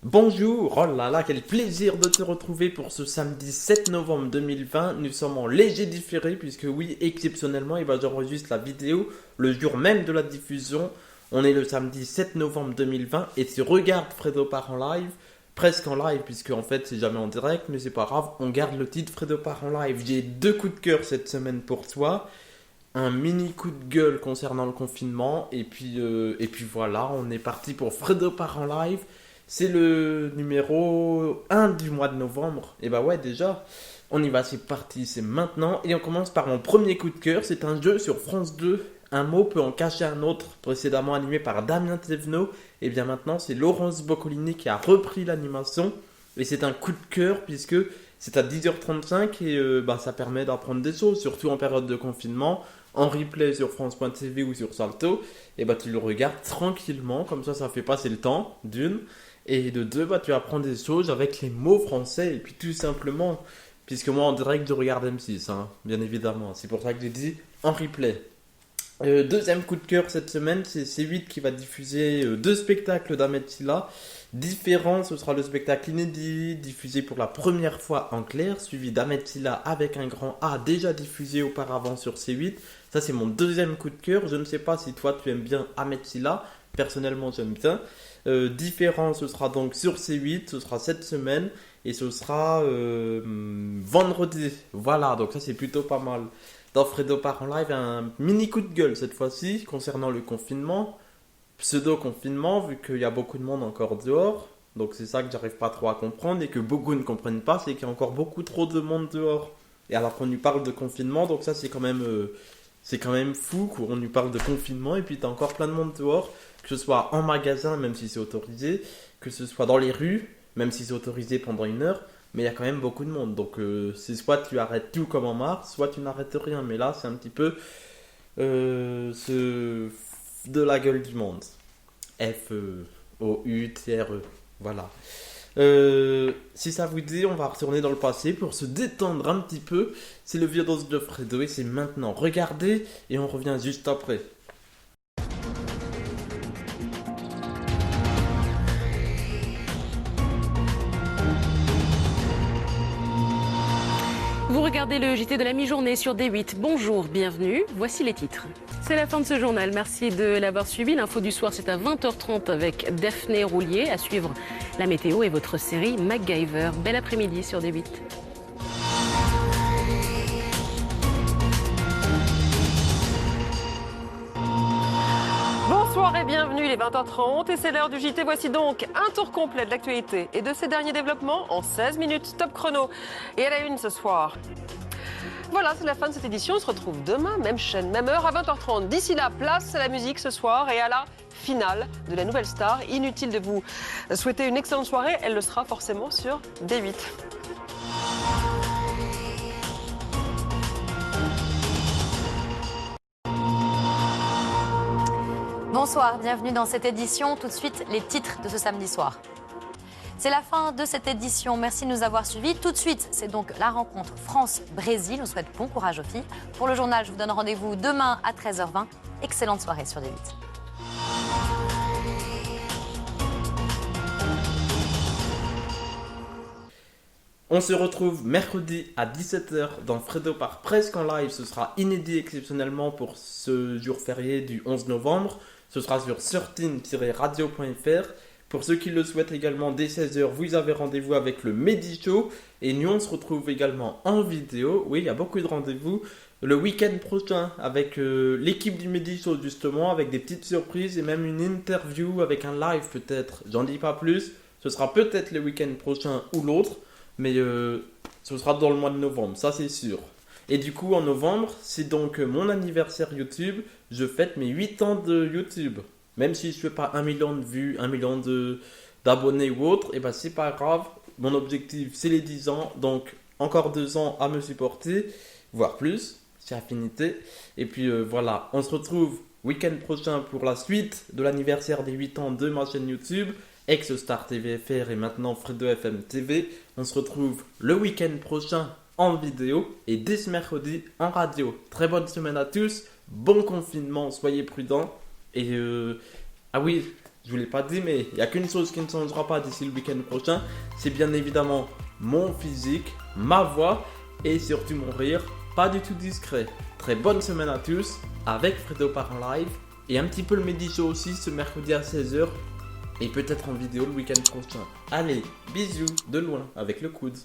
Bonjour, oh là là, quel plaisir de te retrouver pour ce samedi 7 novembre 2020. Nous sommes en léger différé puisque oui, exceptionnellement, j'enregistre la vidéo le jour même de la diffusion. On est le samedi 7 novembre 2020 et tu regardes Fredo part en live, presque en live puisque en fait c'est jamais en direct, mais c'est pas grave, on garde le titre Fredo part en live. J'ai deux coups de cœur cette semaine pour toi. Un mini coup de gueule concernant le confinement et puis voilà, on est parti pour Fredo part en live. C'est le numéro 1 du mois de novembre. Et bah ouais, déjà, on y va, c'est parti, c'est maintenant. Et on commence par mon premier coup de cœur. C'est un jeu sur France 2. Un mot peut en cacher un autre, précédemment animé par Damien Thévenot. Et bien maintenant, c'est Laurence Boccolini qui a repris l'animation. Et c'est un coup de cœur puisque c'est à 10h35 et ça permet d'apprendre des choses, surtout en période de confinement. En replay sur France.tv ou sur Salto, et bah tu le regardes tranquillement, comme ça fait passer le temps, d'une. Et de deux, tu apprends des choses avec les mots français. Et puis tout simplement, puisque moi en direct je regarde M6, hein, bien évidemment. C'est pour ça que j'ai dit en replay. Deuxième coup de cœur cette semaine, c'est C8 qui va diffuser deux spectacles d'Ahmed Silla. Différents, ce sera le spectacle inédit, diffusé pour la première fois en clair, suivi d'Ahmed Silla avec un grand A, déjà diffusé auparavant sur C8. Ça c'est mon deuxième coup de cœur. Je ne sais pas si toi tu aimes bien Ahmed Silla, personnellement j'aime bien. Différent, ce sera donc sur C8, ce sera cette semaine et ce sera vendredi. Voilà, donc ça c'est plutôt pas mal. Dans Fredo part en live, un mini coup de gueule cette fois-ci concernant le confinement, pseudo-confinement, vu qu'il y a beaucoup de monde encore dehors. Donc c'est ça que j'arrive pas trop à comprendre et que beaucoup ne comprennent pas, c'est qu'il y a encore beaucoup trop de monde dehors. Et alors qu'on lui parle de confinement, donc ça c'est quand même fou qu'on lui parle de confinement et puis t'as encore plein de monde dehors, que ce soit en magasin, même si c'est autorisé, que ce soit dans les rues, même si c'est autorisé pendant une heure, mais il y a quand même beaucoup de monde. Donc c'est soit tu arrêtes tout comme en mars, soit tu n'arrêtes rien. Mais là, c'est un petit peu de la gueule du monde. F-O-U-T-R-E. Voilà. Si ça vous dit, on va retourner dans le passé pour se détendre un petit peu. C'est le vieux dos de Fredo et c'est maintenant. Regardez et on revient juste après. Vous regardez le JT de la mi-journée sur D8. Bonjour, bienvenue. Voici les titres. C'est la fin de ce journal. Merci de l'avoir suivi. L'info du soir, c'est à 20h30 avec Daphné Roulier. À suivre la météo et votre série MacGyver. Bel après-midi sur D8. Bonsoir et bienvenue, il est 20h30 et c'est l'heure du JT. Voici donc un tour complet de l'actualité et de ses derniers développements en 16 minutes, top chrono. Et à la une ce soir. Voilà, c'est la fin de cette édition. On se retrouve demain, même chaîne, même heure, à 20h30. D'ici là, place à la musique ce soir et à la finale de la nouvelle star. Inutile de vous souhaiter une excellente soirée, elle le sera forcément sur D8. Bonsoir, bienvenue dans cette édition. Tout de suite, les titres de ce samedi soir. C'est la fin de cette édition. Merci de nous avoir suivis. Tout de suite, c'est donc la rencontre France-Brésil. On souhaite bon courage aux filles. Pour le journal, je vous donne rendez-vous demain à 13h20. Excellente soirée sur D8. On se retrouve mercredi à 17h dans Fredo part presque en live. Ce sera inédit exceptionnellement pour ce jour férié du 11 novembre. Ce sera sur 13-radio.fr. Pour ceux qui le souhaitent également, dès 16h, vous avez rendez-vous avec le Medi Show. Et nous, on se retrouve également en vidéo. Oui, il y a beaucoup de rendez-vous. Le week-end prochain avec l'équipe du Medi Show, justement, avec des petites surprises et même une interview avec un live peut-être. J'en dis pas plus. Ce sera peut-être le week-end prochain ou l'autre. Mais ce sera dans le mois de novembre, ça c'est sûr. Et du coup, en novembre, c'est donc mon anniversaire YouTube. Je fête mes 8 ans de YouTube. Même si je ne fais pas 1 million de vues, 1 million d'abonnés ou autre, et ben c'est pas grave. Mon objectif, c'est les 10 ans. Donc, encore 2 ans à me supporter, voire plus, c'est affinité. Et puis voilà, on se retrouve week-end prochain pour la suite de l'anniversaire des 8 ans de ma chaîne YouTube. Ex-Star TV FR et maintenant Fredo FM TV. On se retrouve le week-end prochain en vidéo et dès ce mercredi en radio. Très bonne semaine à tous, bon confinement, soyez prudents. Et ah oui, je vous l'ai pas dit, mais il n'y a qu'une chose qui ne changera pas d'ici le week-end prochain. C'est bien évidemment mon physique, ma voix et surtout mon rire, pas du tout discret. Très bonne semaine à tous, avec Fredo part en live et un petit peu le Mehdi Show aussi ce mercredi à 16h et peut-être en vidéo le week-end prochain. Allez, bisous de loin avec le coude.